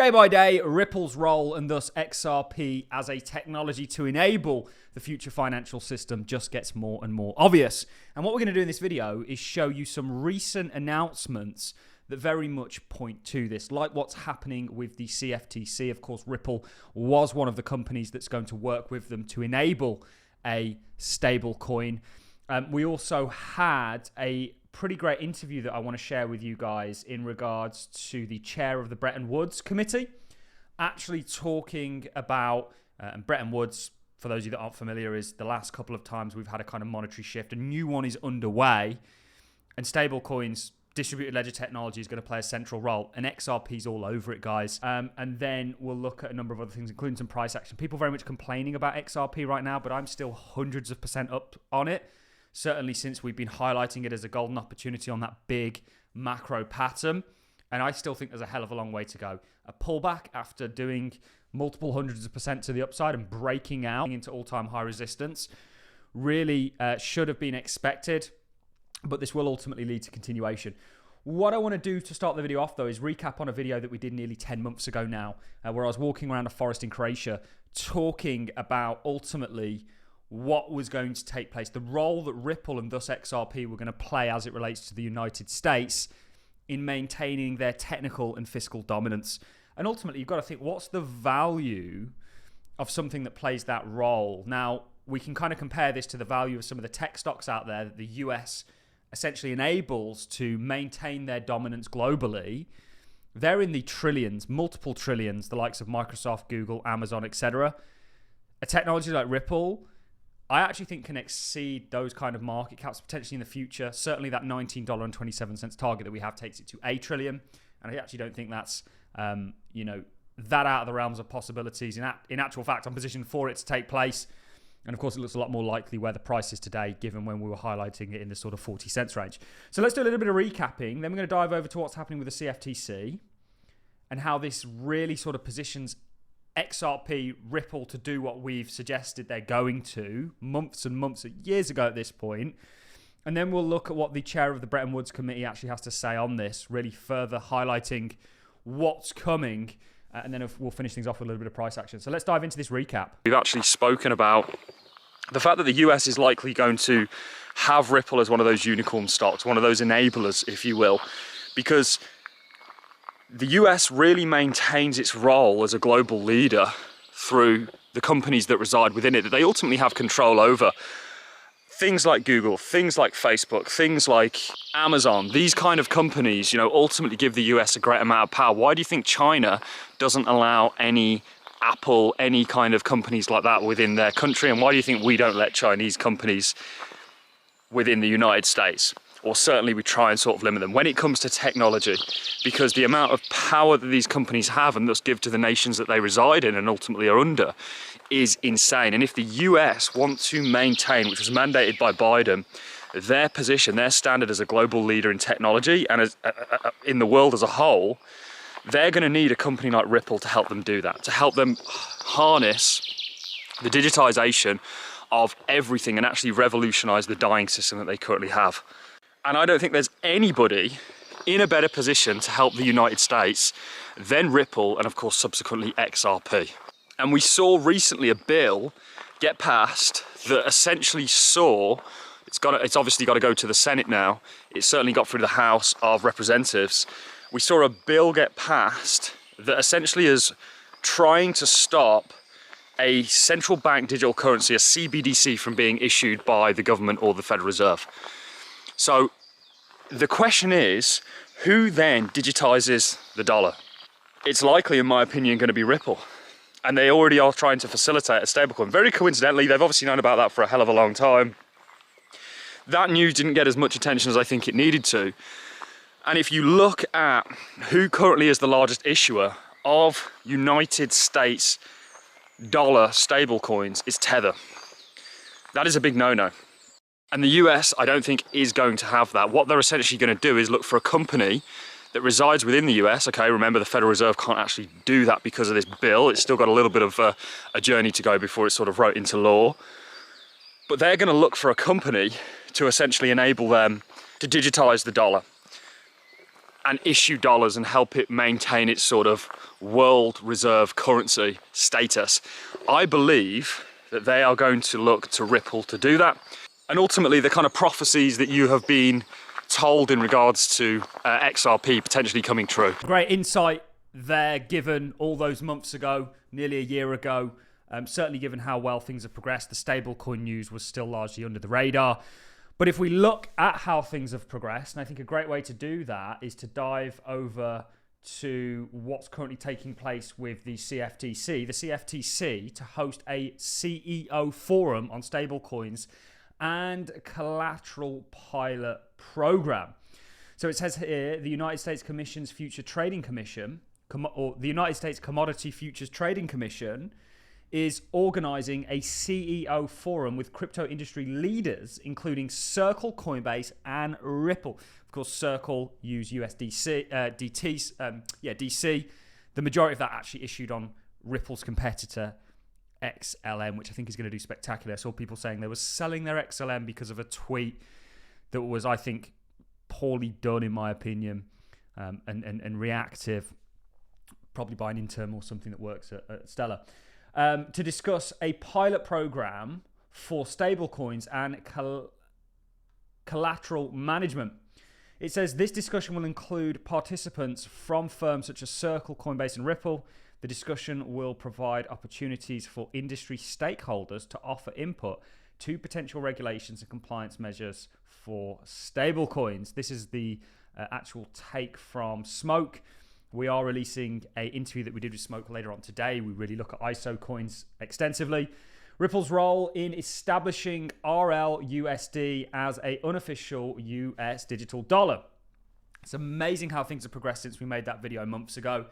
Day by day, Ripple's role and thus XRP as a technology to enable the future financial system just gets more and more obvious. And what we're going to do in this video is show you some recent announcements that very much point to this, like what's happening with the CFTC. Of course, Ripple was one of the companies that's going to work with them to enable a stablecoin. We also had a pretty great interview that I want to share with you guys in regards to the chair of the Bretton Woods Committee, actually talking about, and Bretton Woods, for those of you that aren't familiar, is the last couple of times we've had a kind of monetary shift. A new one is underway, and stablecoins, distributed ledger technology, is going to play a central role, and XRP's all over it, guys. And then we'll look at a number of other things, including some price action. People very much complaining about XRP right now, but I'm still hundreds of % up on it. Certainly since we've been highlighting it as a golden opportunity on that big macro pattern. And I still think there's a hell of a long way to go. A pullback after doing multiple hundreds of % to the upside and breaking out into all-time high resistance really should have been expected, but this will ultimately lead to continuation. What I want to do to start the video off, though, is recap on a video that we did nearly 10 months ago now, where I was walking around a forest in Croatia talking about ultimately what was going to take place, the role that Ripple and thus XRP were going to play as it relates to the United States in maintaining their technical and fiscal dominance. And ultimately, you've got to think, what's the value of something that plays that role? Now, we can kind of compare this to the value of some of the tech stocks out there that the US essentially enables to maintain their dominance globally. They're in the trillions, multiple trillions, the likes of Microsoft, Google, Amazon, etc. A technology like Ripple, I actually think, can exceed those kind of market caps potentially in the future. Certainly that $19.27 target that we have takes it to $1 trillion. And I actually don't think that's, that out of the realms of possibilities. In actual fact, I'm positioned for it to take place. And of course, it looks a lot more likely where the price is today, given when we were highlighting it in the sort of 40 cents range. So let's do a little bit of recapping. Then we're going to dive over to what's happening with the CFTC and how this really sort of positions XRP, Ripple to do what we've suggested they're going to months and months, years ago at this point. And then we'll look at what the chair of the Bretton Woods Committee actually has to say on this, really further highlighting what's coming. And then we'll finish things off with a little bit of price action. So let's dive into this recap. We've actually spoken about the fact that the US is likely going to have Ripple as one of those unicorn stocks, one of those enablers, if you will, because the US really maintains its role as a global leader through the companies that reside within it, that they ultimately have control over. Things like Google, things like Facebook, things like Amazon, these kind of companies, ultimately give the US a great amount of power. Why do you think China doesn't allow any Apple, any kind of companies like that within their country? And why do you think we don't let Chinese companies within the United States? Or certainly we try and sort of limit them when it comes to technology, because the amount of power that these companies have and thus give to the nations that they reside in and ultimately are under is insane. And if the US want to maintain, which was mandated by Biden, their position, their standard as a global leader in technology and as, in the world as a whole, they're going to need a company like Ripple to help them do that, to help them harness the digitization of everything and actually revolutionize the dying system that they currently have. And I don't think there's anybody in a better position to help the United States than Ripple and, of course, subsequently XRP. And we saw recently a bill get passed that essentially saw, it's obviously got to go to the Senate now. It's certainly got through the House of Representatives. We saw a bill get passed that essentially is trying to stop a central bank digital currency, a CBDC, from being issued by the government or the Federal Reserve. So the question is, who then digitizes the dollar? It's likely, in my opinion, going to be Ripple. And they already are trying to facilitate a stablecoin. Very coincidentally, they've obviously known about that for a hell of a long time. That news didn't get as much attention as I think it needed to. And if you look at who currently is the largest issuer of United States dollar stablecoins, it's Tether. That is a big no-no. And the US, I don't think, is going to have that. What they're essentially going to do is look for a company that resides within the US. Okay, remember, the Federal Reserve can't actually do that because of this bill. It's still got a little bit of a journey to go before it's sort of wrote into law. But they're going to look for a company to essentially enable them to digitize the dollar. and issue dollars and help it maintain its sort of world reserve currency status. I believe that they are going to look to Ripple to do that. And ultimately, the kind of prophecies that you have been told in regards to XRP potentially coming true. Great insight there, given all those months ago, nearly a year ago. Certainly given how well things have progressed, the stablecoin news was still largely under the radar. But if we look at how things have progressed, and I think a great way to do that is to dive over to what's currently taking place with the CFTC. The CFTC to host a CEO forum on stablecoins and collateral pilot program. So it says here, the United States Commission's Future Trading Commission, or the United States Commodity Futures Trading Commission, is organizing a CEO forum with crypto industry leaders, including Circle, Coinbase, and Ripple. Of course, Circle use USDC, DC. The majority of that actually issued on Ripple's competitor, XLM, which I think is going to do spectacular. I saw people saying they were selling their XLM because of a tweet that was, I think, poorly done, in my opinion, and reactive, probably by an intern or something that works at Stellar, to discuss a pilot program for stablecoins and collateral management. It says this discussion will include participants from firms such as Circle, Coinbase, and Ripple. The discussion will provide opportunities for industry stakeholders to offer input to potential regulations and compliance measures for stablecoins. This is the actual take from Smoke. We are releasing an interview that we did with Smoke later on today. We really look at ISO coins extensively. Ripple's role in establishing RLUSD as an unofficial US digital dollar. It's amazing how things have progressed since we made that video months ago.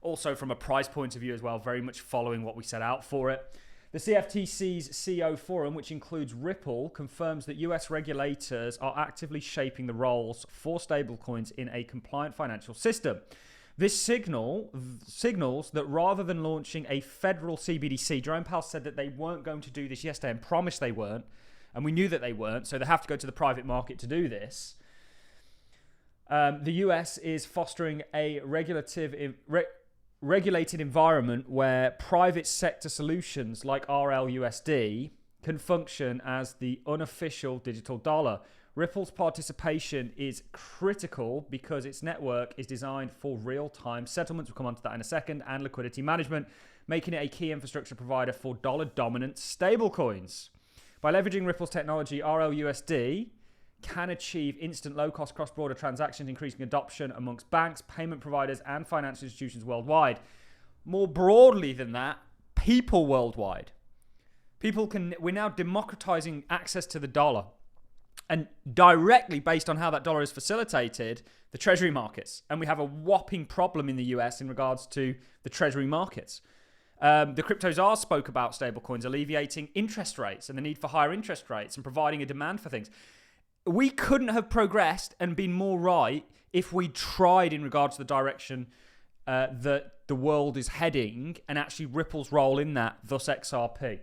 Also from a price point of view as well, very much following what we set out for it. The CFTC's CEO forum, which includes Ripple, confirms that US regulators are actively shaping the roles for stablecoins in a compliant financial system. This signals that rather than launching a federal CBDC, Jerome Powell said that they weren't going to do this yesterday and promised they weren't, and we knew that they weren't, so they have to go to the private market to do this. The US is fostering a regulated environment where private sector solutions like RLUSD can function as the unofficial digital dollar. Ripple's participation is critical because its network is designed for real-time settlements, we'll come on to that in a second, and liquidity management, making it a key infrastructure provider for dollar-dominant stablecoins. By leveraging Ripple's technology, RLUSD can achieve instant low-cost cross-border transactions, increasing adoption amongst banks, payment providers, and financial institutions worldwide. More broadly than that, people worldwide. We're now democratizing access to the dollar. And directly based on how that dollar is facilitated, the treasury markets. And we have a whopping problem in the US in regards to the treasury markets. The crypto czar spoke about stablecoins alleviating interest rates and the need for higher interest rates and providing a demand for things. We couldn't have progressed and been more right if we tried in regards to the direction that the world is heading and actually Ripple's role in that, thus XRP.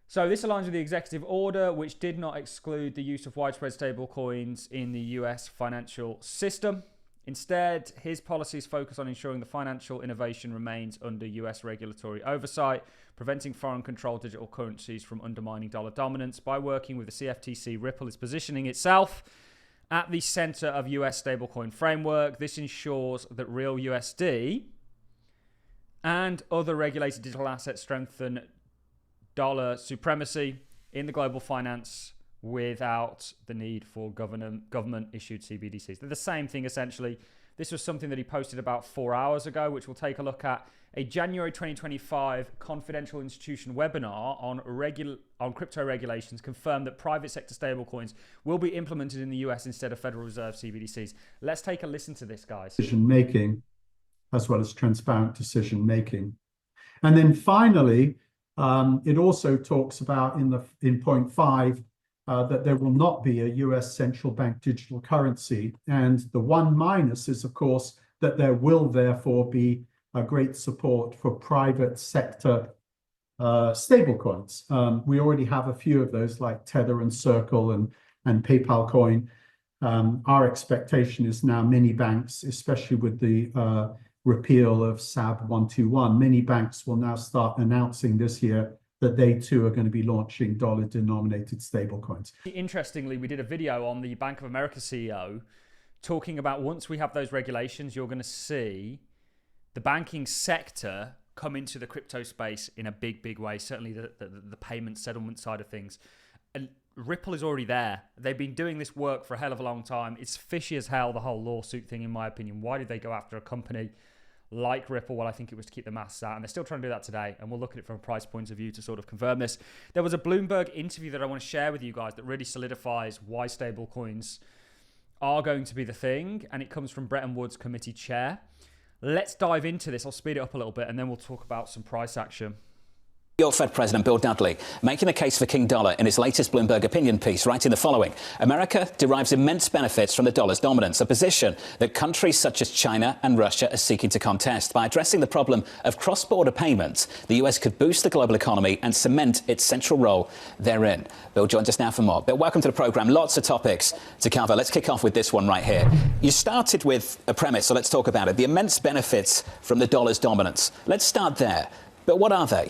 So this aligns with the executive order, which did not exclude the use of widespread stablecoins in the US financial system. Instead, his policies focus on ensuring the financial innovation remains under US regulatory oversight, preventing foreign-controlled digital currencies from undermining dollar dominance. By working with the CFTC, Ripple is positioning itself at the center of US stablecoin framework. This ensures that real USD and other regulated digital assets strengthen dollar supremacy in the global finance without the need for government-issued CBDCs. They're the same thing, essentially. This was something that he posted about 4 hours ago, which we'll take a look at. A January 2025 confidential institution webinar on crypto regulations confirmed that private sector stablecoins will be implemented in the US instead of Federal Reserve CBDCs. Let's take a listen to this, guys. Decision-making, as well as transparent decision-making. And then finally, it also talks about in point 5 that there will not be a US central bank digital currency. And the one minus is, of course, that there will therefore be a great support for private sector stablecoins. We already have a few of those like Tether and Circle and PayPal Coin. Our expectation is now many banks, especially with the repeal of SAB 121, many banks will now start announcing this year that they too are going to be launching dollar-denominated stablecoins. Interestingly, we did a video on the Bank of America CEO talking about once we have those regulations, you're going to see the banking sector come into the crypto space in a big way, certainly the payment settlement side of things. And Ripple is already there. They've been doing this work for a hell of a long time. It's fishy as hell, the whole lawsuit thing, in my opinion. Why did they go after a company like Ripple? Well, I think it was to keep the masks out, and they're still trying to do that today, and we'll look at it from a price point of view to sort of confirm this. There was a Bloomberg interview that I want to share with you guys that really solidifies why stablecoins are going to be the thing, and it comes from Bretton Woods committee chair. Let's dive into this. I'll speed it up a little bit, and then we'll talk about some price action. New York Fed President Bill Dudley making the case for King Dollar in his latest Bloomberg opinion piece, writing the following: America derives immense benefits from the dollar's dominance, a position that countries such as China and Russia are seeking to contest. By addressing the problem of cross-border payments, the US could boost the global economy and cement its central role therein. Bill joins us now for more. Bill, welcome to the programme. Lots of topics to cover. Let's kick off with this one right here. You started with a premise, so let's talk about it. The immense benefits from the dollar's dominance. Let's start there. But what are they?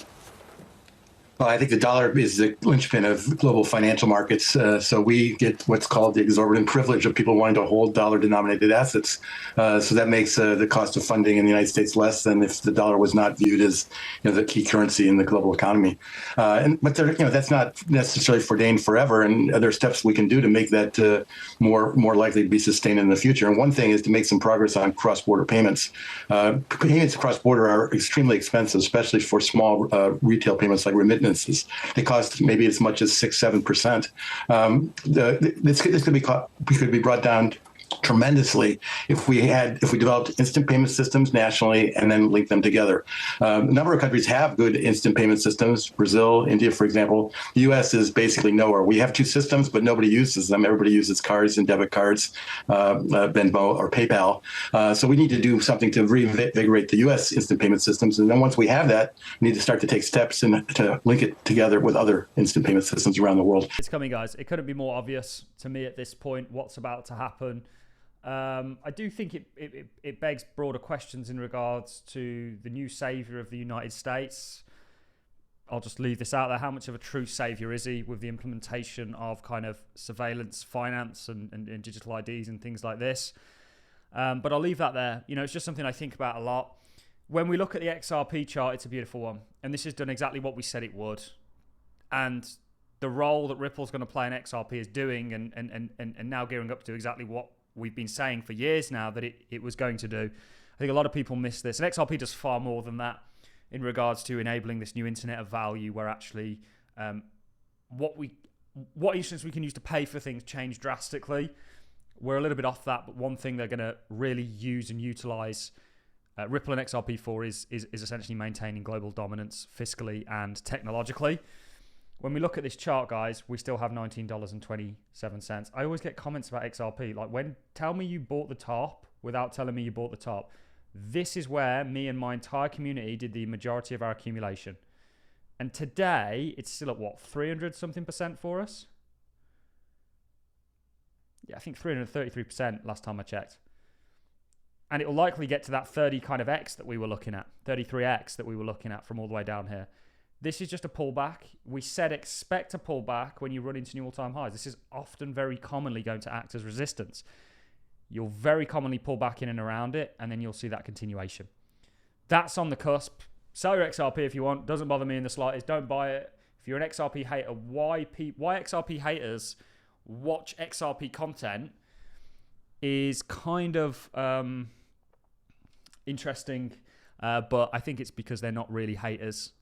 Well, I think the dollar is the linchpin of global financial markets. So we get what's called the exorbitant privilege of people wanting to hold dollar-denominated assets. So that makes the cost of funding in the United States less than if the dollar was not viewed as the key currency in the global economy. But that's not necessarily ordained forever, and there are steps we can do to make that more likely to be sustained in the future. And one thing is to make some progress on cross-border payments. Payments cross-border are extremely expensive, especially for small retail payments like remittances. They cost maybe as much as 6-7%. This could be brought down tremendously if we developed instant payment systems nationally and then linked them together. A number of countries have good instant payment systems. Brazil, India, for example. The U.S. is basically nowhere. We have two systems, but nobody uses them. Everybody uses cards and debit cards, Venmo or PayPal. So we need to do something to reinvigorate the U.S. instant payment systems. And then once we have that, we need to start to take steps to link it together with other instant payment systems around the world. It's coming, guys. It couldn't be more obvious to me at this point what's about to happen. I do think it begs broader questions in regards to the new savior of the United States. I'll just leave this out there. How much of a true savior is he with the implementation of kind of surveillance finance and digital IDs and things like this? But I'll leave that there. It's just something I think about a lot. When we look at the XRP chart, it's a beautiful one. And this has done exactly what we said it would. And the role that Ripple's going to play in XRP is doing and now gearing up to exactly what we've been saying for years now that it was going to do. I think a lot of people miss this. And XRP does far more than that in regards to enabling this new internet of value where actually what instruments we can use to pay for things change drastically. We're a little bit off that, but one thing they're going to really use and utilize Ripple and XRP for is essentially maintaining global dominance fiscally and technologically. When we look at this chart, guys, we still have $19.27. I always get comments about XRP. Like, tell me you bought the top without telling me you bought the top. This is where me and my entire community did the majority of our accumulation. And today, it's still at what, 300 something percent for us? Yeah, I think 333% last time I checked. And it will likely get to that 30 kind of X that we were looking at, 33X that we were looking at from all the way down here. This is just a pullback. We said expect a pullback when you run into new all-time highs. This is often very commonly going to act as resistance. You'll very commonly pull back in and around it, and then you'll see that continuation. That's on the cusp. Sell your XRP if you want. Doesn't bother me in the slightest. Don't buy it. If you're an XRP hater, why XRP haters watch XRP content is kind of interesting, but I think it's because they're not really haters.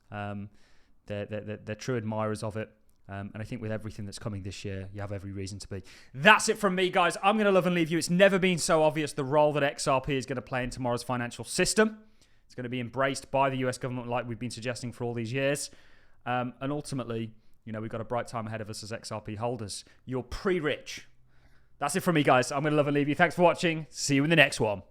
They're true admirers of it. And I think with everything that's coming this year, you have every reason to be. That's it from me, guys. I'm going to love and leave you. It's never been so obvious the role that XRP is going to play in tomorrow's financial system. It's going to be embraced by the US government like we've been suggesting for all these years. And ultimately, we've got a bright time ahead of us as XRP holders. You're pre-rich. That's it from me, guys. I'm going to love and leave you. Thanks for watching. See you in the next one.